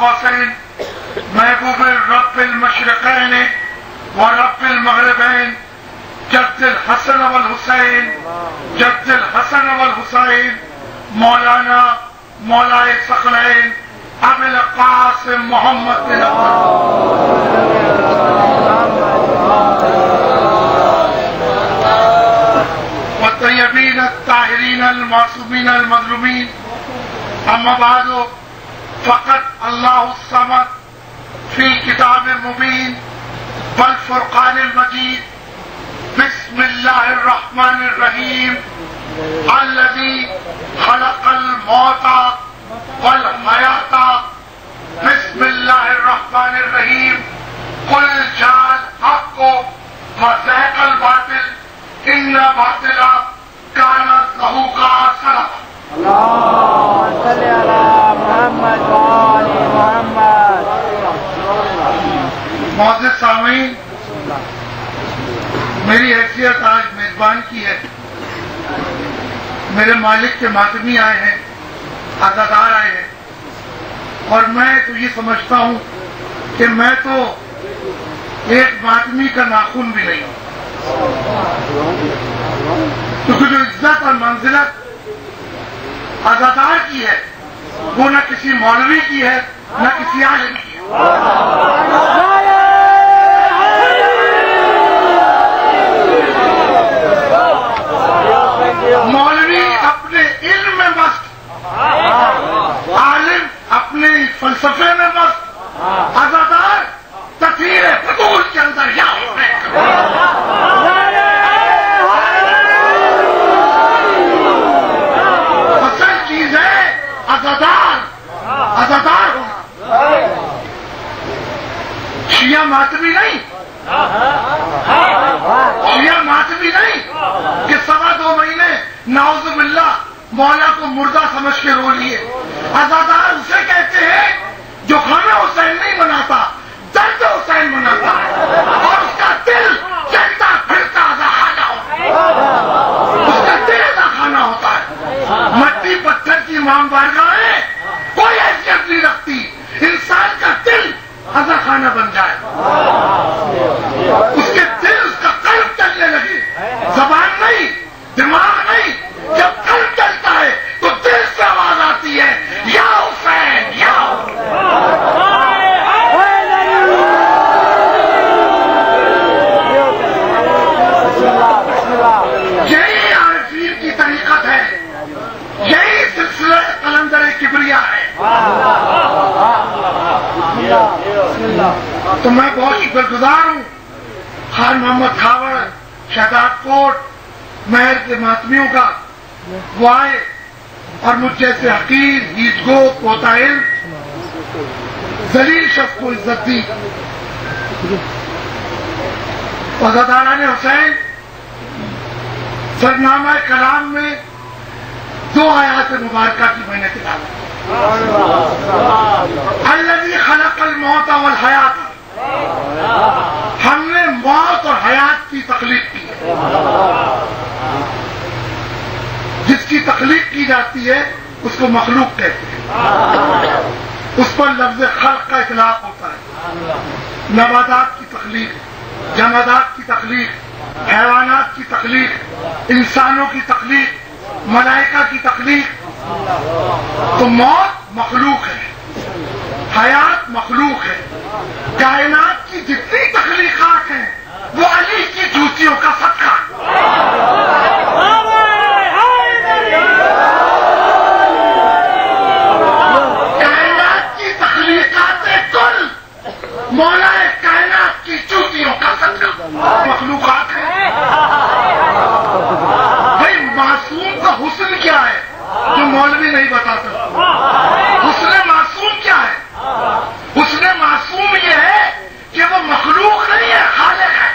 قوسین محبوب رب المشرقین و رب المغربین جد الحسن والحسین جد الحسن والحسین مولانا مولائے ثقلین ابو القاسم محمد بن والطیبین الطاہرین المعصومین المظلومین. اما بعد فقط اللہ الصمد فی کتاب مبین والفرقان المجید. بسم اللہ الرحمن الرحیم. الذی خلق الموت والحیات. بسم اللہ الرحمن الرحیم. قل جاء الحق وزهق الباطل ان باطل کان زہوقا. اللهم صل على محمد وآل محمد. معزز سامعین، میری حیثیت آج میزبان کی ہے. میرے مالک کے ماتمی آئے ہیں، عزادار آئے ہیں، اور میں تو یہ سمجھتا ہوں کہ میں تو ایک ماتمی کا ناخن بھی نہیں ہوں، کیونکہ جو عزت اور منزلت عزادار کی ہے وہ نہ کسی مولوی کی ہے نہ کسی عالم کی ہے. مولوی اپنے علم میں مست، عالم اپنے فلسفے میں مست، عزادار تطہیر فضول کے اندر یا اصل چیز ہے عزادار ہونا. شیعہ ماتمی نہیں، شیعہ ماتمی نہیں کہ 2.25 مہینے نعوذ باللہ مولا کو مردہ سمجھ کے رو لیے. عزادار اسے کہتے ہیں جو خانہ حسین نہیں مناتا، درد حسین مناتا ہے، اور اس کا دل چلتا پھرتا خانہ ہوتا ہے، اس کا دل خانہ ہوتا ہے. مٹی پتھر کی امام بارگاہیں کوئی حیثیت نہیں رکھتی، انسان کا دل ازا خانہ بن جائے، اس کے دل اس کا قلب چلنے لگے، زبان نہیں، دماغ نہیں. جب قلب چلتا ہے تو دل سے آواز آتی ہے یا حسین یا یہی عارفین کی طریقت ہے، یہی سلسلہ قلندر کبریا ہے. تو میں بہت شکر گزار ہوں خان محمد کھاوڑ، شہزاد کوٹ، مہر کے ماتمیوں کا. وہ آئے اور مجھ جیسے حقیر، ہیچگو، کوتاہل، ذلیل شخص کو عزت دی. عزاداران حسین سرنامہ کلام میں 2 آیات مبارکہ کی میں نے تلاوت. الذی خلق الموت والحیات. ہم نے موت اور حیات کی تخلیق کی. جس کی تخلیق کی جاتی ہے اس کو مخلوق کہتے ہیں، اس پر لفظ خلق کا اطلاق ہوتا ہے. نباتات کی تخلیق، جمادات کی تخلیق، حیوانات کی تخلیق، انسانوں کی تخلیق، ملائکہ کی تخلیق. تو موت مخلوق ہے، حیات مخلوق ہے. کائنات کی جتنی تخلیقات ہیں وہ علی کی جوتیوں کا صدقہ. کائنات کی تخلیقات کل مولا کائنات کی جوتیوں کا صدقہ مخلوقات ہیں. بھائی معصوم کا حسن کیا ہے جو مولوی نہیں بتاتا؟ حسن معصوم کیا ہے؟ حسن معصوم یہ ہے کہ وہ مخلوق نہیں ہے، خالق ہے.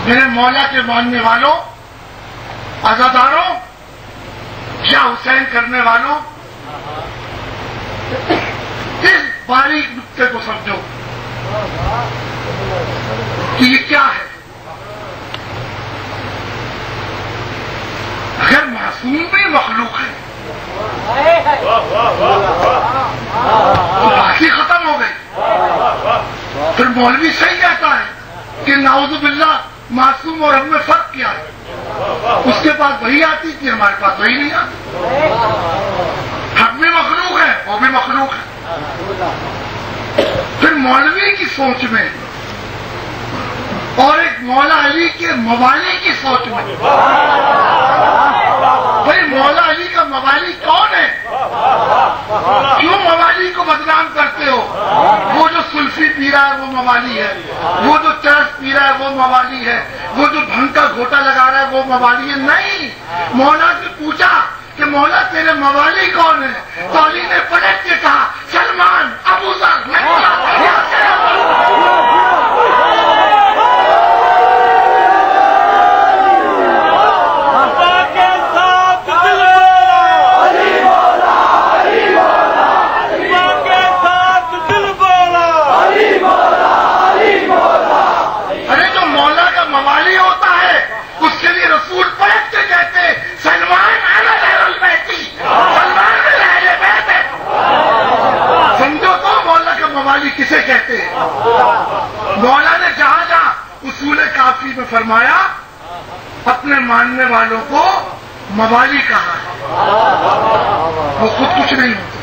میرے مولا کے ماننے والوں، عزاداروں یا حسین کرنے والوں، اس باریک نقطے کو سمجھو کہ یہ کیا ہے. اگر معصوم بھی مخلوق ہے تو بات ہی ختم ہو گئی. پھر مولوی صحیح کہتا ہے کہ نعوذ باللہ معصوم اور ہم میں فرق کیا ہے. اس کے پاس وہی آتی تھی، ہمارے پاس وہی نہیں آتی. ہم بھی مخلوق ہے، وہ بھی مخلوق ہے. پھر مولوی کی سوچ میں اور ایک مولا علی کے موالی کی سوچ میں، بھائی مولا علی کا موالی کون ہے؟ کیوں موالی کو بدنام کرتے ہو؟ وہ جو سلفی پی رہا ہے وہ موالی ہے، وہ جو چرس پی رہا ہے وہ موالی ہے، وہ جو بھنگ کا گھوٹا لگا رہا ہے وہ موالی ہے. نہیں، مولا سے پوچھا کہ مولا تیرے موالی کون ہے؟ تو علی نے پلٹ کے کہا سلمان، ابو ذر. کسے کہتے ہیں؟ مولا نے جہاں جہاں اصول کافی میں فرمایا اپنے ماننے والوں کو موالی کہا ہے، وہ خود کچھ نہیں ہوتے،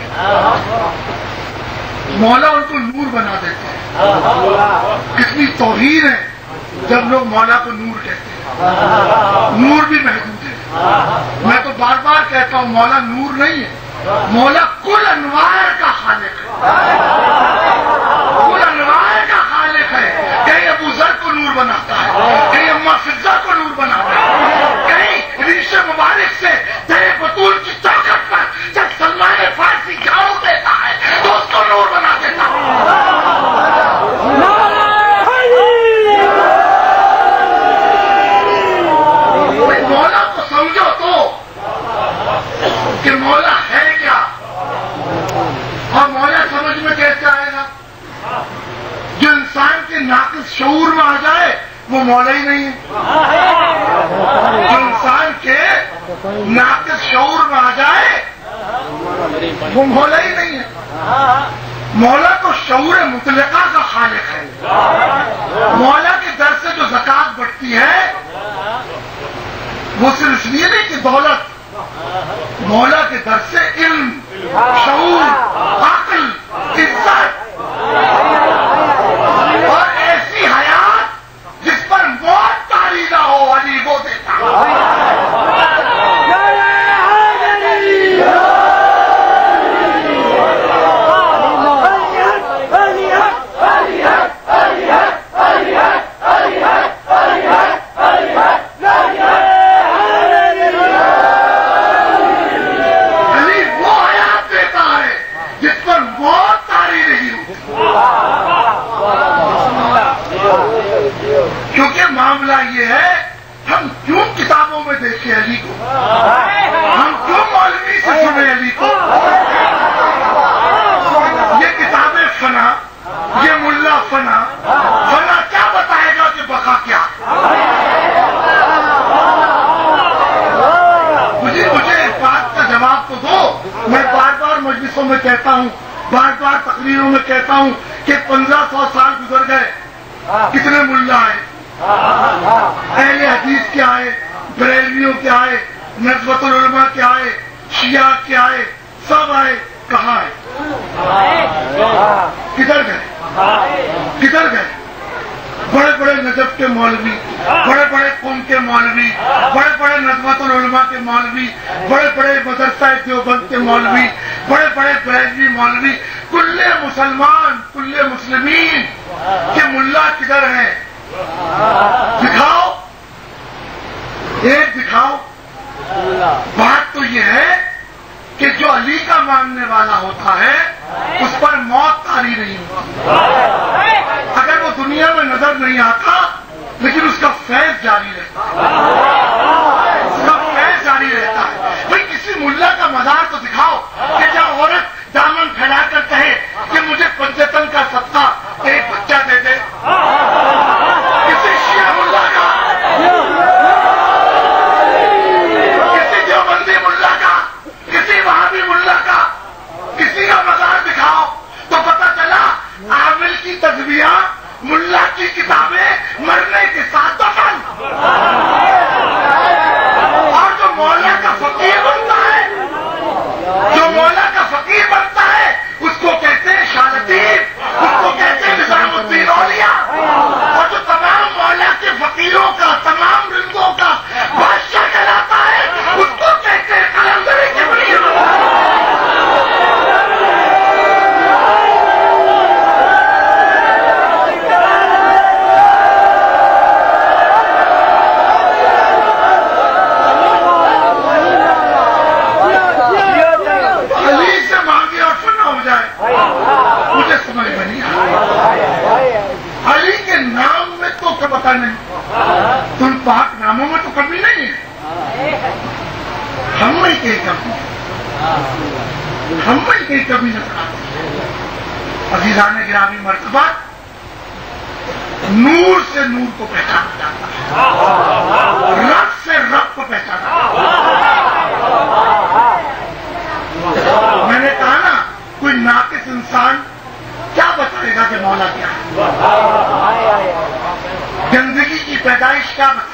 مولا ان کو نور بنا دیتے ہیں. کتنی توہین ہے جب لوگ مولا کو نور کہتے ہیں. نور بھی محدود ہے. میں تو بار بار کہتا ہوں مولا نور نہیں ہے، مولا کل انوار کا خالق ہے، کل انوار کا خالق ہے. کہیں ابو ذر کو نور بناتا ہے، کہیں اما فضہ کو نور بناتا ہے، کہیں ریش مبارک سے تیرے بطول کی طاقت پر جب سلمان فارسی جھاڑو دیتا ہے تو اس کو نور بنا دیتا ہے. مولا کو سمجھو تو کہ مولا ہے کیا، اور مولا سمجھ میں کیسے آئے گا؟ جو انسان کے ناقص شعور میں آ جائے وہ مولا ہی نہیں ہے. جو انسان کے ناقص شعور میں آ جائے وہ مولا ہی نہیں ہے. مولا تو شعور مطلقہ کا خالق ہے. مولا کے در سے جو زکات بڑھتی ہے وہ صرف اس لیے نہیں کہ دولت، مولا کے در سے علم، شعور، عقل، عزت اور ایسی حیات جس پر موت طاری نہ ہو، علی وہ دیتا. کیونکہ معاملہ یہ ہے، ہم کیوں کتابوں میں دیکھیں علی کو، ہم کیوں مولوی سے سنیں علی کو؟ یہ کتابیں فنا، یہ ملا فنا، فنا کیا بتائے گا کہ بقا کیا؟ مجھے اس بات کا جواب تو دو. میں بار بار مجلسوں میں کہتا ہوں، بار بار تقریروں میں کہتا ہوں کہ 1500 سال گزر گئے، کتنے ملا آئے، اہل حدیث کے آئے، بریلویوں کے آئے، نزوت العلماء کے آئے، شیعہ کے آئے، سب آئے. کہاں آئے؟ کدھر گئے؟ کدھر گئے؟ بڑے بڑے نجف کے مولوی، بڑے بڑے قوم کے مولوی، بڑے بڑے نظمت العلماء کے مولوی، بڑے بڑے مدرسہ دیوبند کے مولوی، بڑے بڑے بریلوی مولوی، کل مسلمان، کل مسلمین کے ملا کدھر ہیں؟ دکھاؤ، ایک دکھاؤ. بات تو یہ ہے کہ جو علی کا ماننے والا ہوتا ہے اس پر موت طاری نہیں ہوتی. اگر وہ دنیا میں نظر نہیں آتا لیکن اس کا فیض جاری رہتا ہے، اس کا فیض جاری رہتا ہے۔ بھائی کسی ملا کا مزار تو دکھاؤ کہ جب عورت دامن پھیلا کر کہے کہ مجھے پنجتن کا صدقہ ایک بچہ دے دے، کسی شیعہ ملا کا، کسی دیوبندی ملا کا، کسی وہابی ملا کا، کسی کا مزار دکھاؤ تو پتہ چلا عامل کی تسبیحاں، ملا کی کتابیں مرنے کے ساتھ دفن۔ اور جو مولا کا فقیر بنتا ہے، جو مولا کا فقیر بنتا ہے، اس کو کہتے ہیں شاہ لطیف، اس کو کہتے ہیں نظام الدین اولیاء۔ اور جو تمام مولا کے فقیروں کا، تمام رنگوں کا بادشاہ کہلاتا ہے، اس کو کہتے ہیں قلندر کبریا۔ علی سے مانگے اور فنا ہو جائے، مجھے سمجھ میں نہیں آیا۔ علی کے نام میں تو پتہ نہیں، تم پاک ناموں میں تو کمی نہیں ہے، ہم میں کہیں کمی ہے، ہم میں کہیں کمی نظر آتی ہے۔ عزیزان گرامی مرتبہ، نور سے نور کو پہچانا جاتا ہے، رب سے رب کو پہچانا جاتا ہے۔ میں نے کہا نا، کوئی ناقص انسان کیا بتائے گا کہ مولا کیا ہے؟ گندگی کی پیدائش کیا بتائے